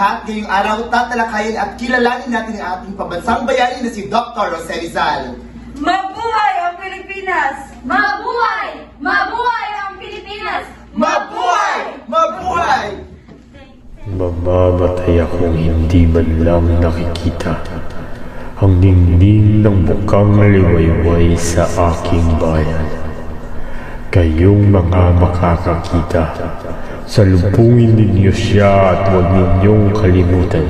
lahat, ngayong araw tatalakayin at kilalanin natin ang ating pambansang bayani na si Dr. Jose Rizal. Mabuhay ang Pilipinas! Mabuhay! Mabuhay ang Pilipinas! Mabuhay! Mabuhay! Mamamatay akong hindi man lang nakikita ang ningning ng bukang liwayway sa aking bayan. Kayong mga makakakita, salubungin ninyo siya at huwag ninyong kalimutan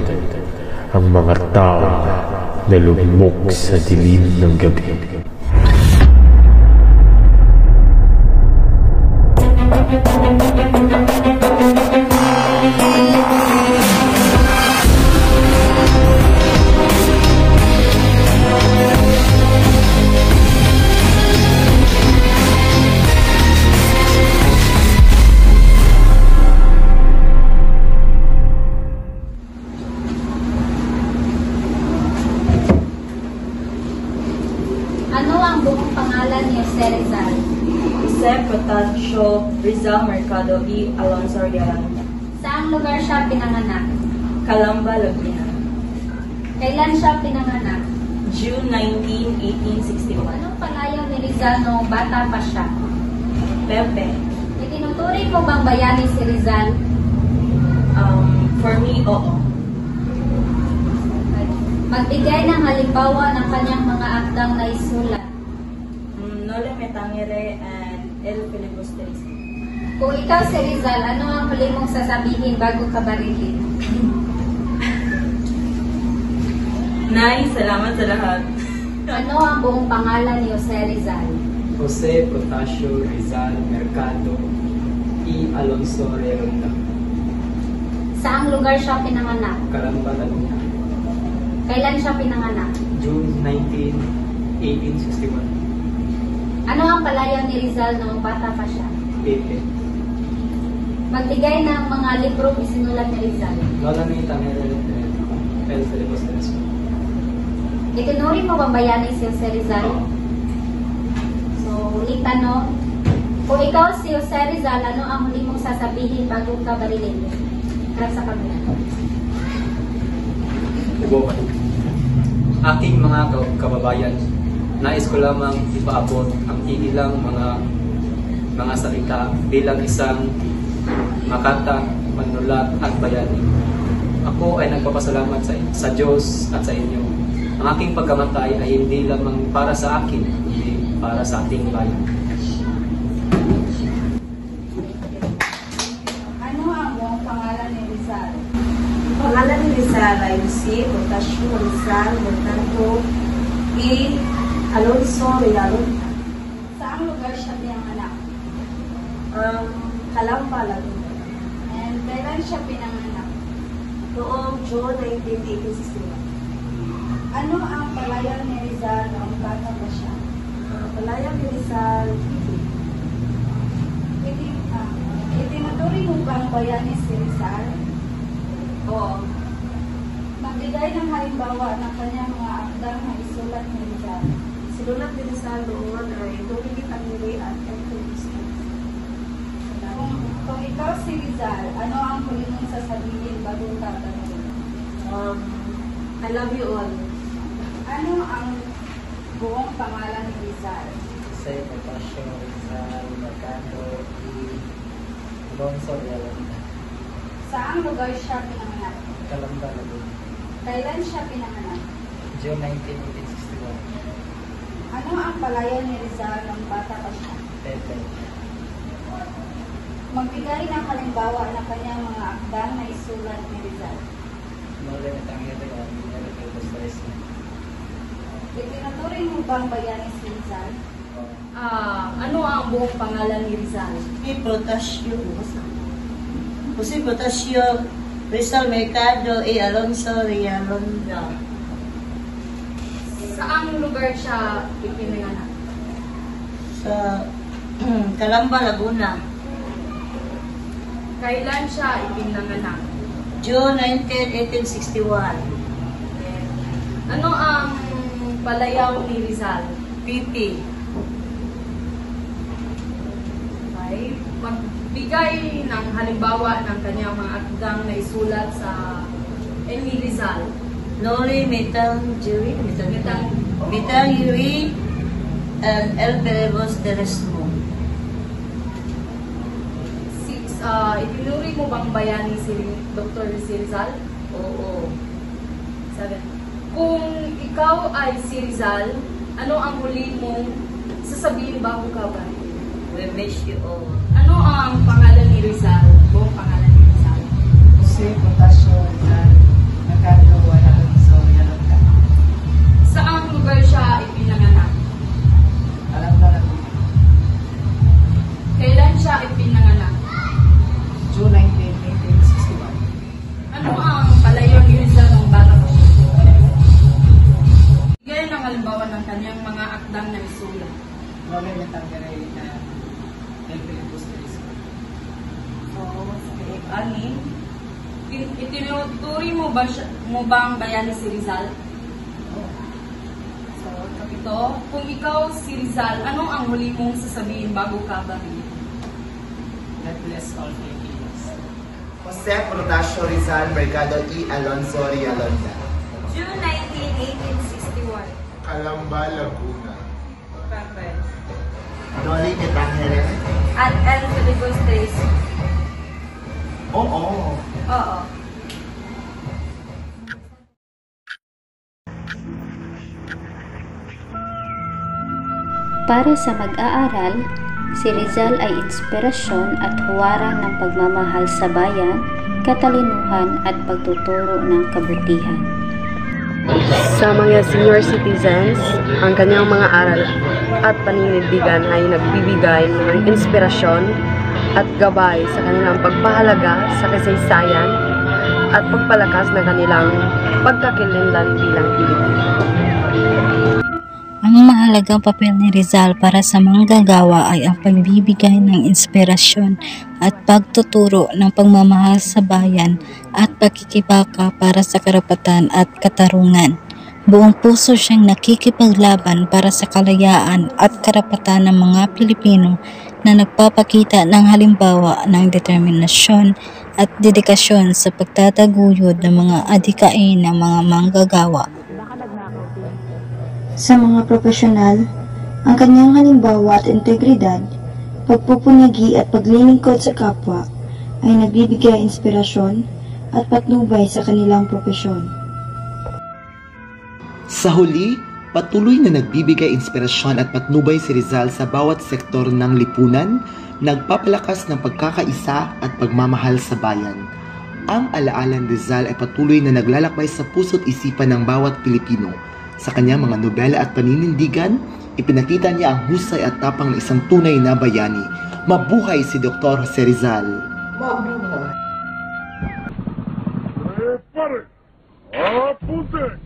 ang mga tao na lumok sa dilim ng gabi. Ano ang buong pangalan ni Jose Rizal? Jose Protasio Rizal Mercado E. Alonso Rialanda. Saang lugar siya pinanganak? Calamba, Laguna. Kailan siya pinanganak? June 19, 1861. Anong palayaw ni Rizal noong bata pa siya? Pepe. Itinuturing mo bang bayani si Rizal? For me, oo. Magbigay ng halimbawa ng kanyang mga akdang na isulat. Nole Me Tangere and El Filibusteris. Kung ikaw si Rizal, ano ang huli mong sasabihin bago ka barilin? Nay, salamat sa lahat. Ano ang buong pangalan ni Jose Rizal? Jose Protasio Rizal Mercado E. Alonso Rialanda. Saang lugar siya pinanganak? Calamba, Laguna. Kailan siya pinanganak? June 19, 1861. Ano ang palayaw ni Rizal noong bata pa siya? Pepe. Magbigay ng mga librong isinulat ni Rizal. Nole Me Tangere and El Filibusteris. Itinuring mo bang bayani si Jose Rizal? So, ulit tanong. Kung ikaw si Jose Rizal, ano ang huli mong sasabihin bago ka barilin? Harap sa kamera. Aking mga kababayan, nais ko lamang ipaabot ang ilang mga salita bilang isang makata, manulat at bayani. Ako ay nagpapasalamat sa Diyos at sa inyo. Ang aking pagkamatay ay hindi lamang para sa akin, kundi para sa ating bayan. Ano ang buong pangalan ni Rizal? Pangalan ni Rizal ay Jose Protasio Rizal Mercado E. Alonso Rialanda. Saang lugar siya pinanganak? Calamba, Laguna. And kailan siya pinanganak? Noong June 19, 1861. Ano ang palayaw ni Rizal noong bata pa siya? Palayaw ni Rizal, Itinuturing mo bang bayani si Rizal? oo. Magbigay ng halimbawa ng kanyang mga akdang na isulat ni Rizal. Sinulat ni Rizal noon ay Tumigit ang Nili at El Filibusteris. Kung ikaw si Rizal, ano ang huli mong sasabihin bago ka barilin? I love you all. Ano ang buong pangalan ni Rizal? Jose Protasio Rizal Mercado E. Alonso Rialanda. Saang lugar siya pinanganak? Calamba, Laguna. Kailan siya pinanganak? June 19, 1861. Ano ang palayaw ni Rizal ng bata pa siya? Pepe. Magbigay ng halimbawa ng kanyang mga akdang na isulat ni Rizal. Nole Me Tangere and El Filibusteris. Itinuturing mo bang bayani si Rizal? Ano ang buong pangalan ni Rizal? Jose Protasio Rizal Mercado E. Alonso Rialanda. Saang lugar siya ipinanganak? Sa Calamba, Laguna. Kailan siya ipinanganak? June 19, 1861. Ano ang palayaw ni Rizal? Pipi. Okay. Magbigay ng halimbawa ng kanyang mga akdang na isulat sa Amy Rizal. Nori Metangeri, Metangeri, and El Perebos de Resmo. 6. Itinuri mo bang bayani si Dr. Rizal? Oo. 7. Kung ikaw ay si Rizal, ano ang huli mong sasabihin bago ka ba? We miss you all. Ano ang pangalan ni Rizal? Buong pangalan ni Rizal? Jose Potasio Rizal, Mercado, Alonso, Yalonga. Saang lugar siya ipinanganak? Alam ba lang, Kailan siya ipinanganak? June 19, 1861. Ano ang palayo ni Rizal ng bata ko? Bigyan ng halimbawa ng kanyang mga akdang na isulat. Nori Metangeri na El Perebos de Resmo. So, anim. Itinuturi mo ba ang bayani si Rizal? So, kapito, kung ikaw si Rizal, ano ang huli mong sasabihin bago ka baril? God bless all Filipinos. Jose Protasio Rizal, Mercado E. Alonso, Rialonga. June 19, 1861. Calamba, Laguna. Noli Metangere. At El Perebos Days. Oo. Oo. Para sa mag-aaral, si Rizal ay inspirasyon at huwaran ng pagmamahal sa bayan, katalinuhan at pagtuturo ng kabutihan. Sa mga senior citizens, ang kanyang mga aral at paninindigan ay nagbibigay ng inspirasyon at gabay sa kanilang pagpahalaga sa kasaysayan at pagpalakas ng kanilang pagkakilanlan bilang Pilipino. Ang mahalagang papel ni Rizal para sa manggagawa ay ang pagbibigay ng inspirasyon at pagtuturo ng pagmamahal sa bayan at pagkikibaka para sa karapatan at katarungan. Buong puso siyang nakikipaglaban para sa kalayaan at karapatan ng mga Pilipino na nagpapakita ng halimbawa ng determinasyon at dedikasyon sa pagtataguyod ng mga adhikain ng mga manggagawa. Sa mga profesional, ang kanyang halimbawa at integridad, pagpupunyagi at paglilingkod sa kapwa ay nagbibigay inspirasyon at patnubay sa kanilang propesyon. Sa huli, patuloy na nagbibigay inspirasyon at patnubay si Rizal sa bawat sektor ng lipunan, nagpapalakas ng pagkakaisa at pagmamahal sa bayan. Ang alaalan Rizal ay patuloy na naglalakbay sa puso't isipan ng bawat Pilipino. Sa kanyang mga nobela at paninindigan, ipinakita niya ang husay at tapang ng isang tunay na bayani. Mabuhay si Dr. Jose Rizal! Mabuhay! Pare! Apunte!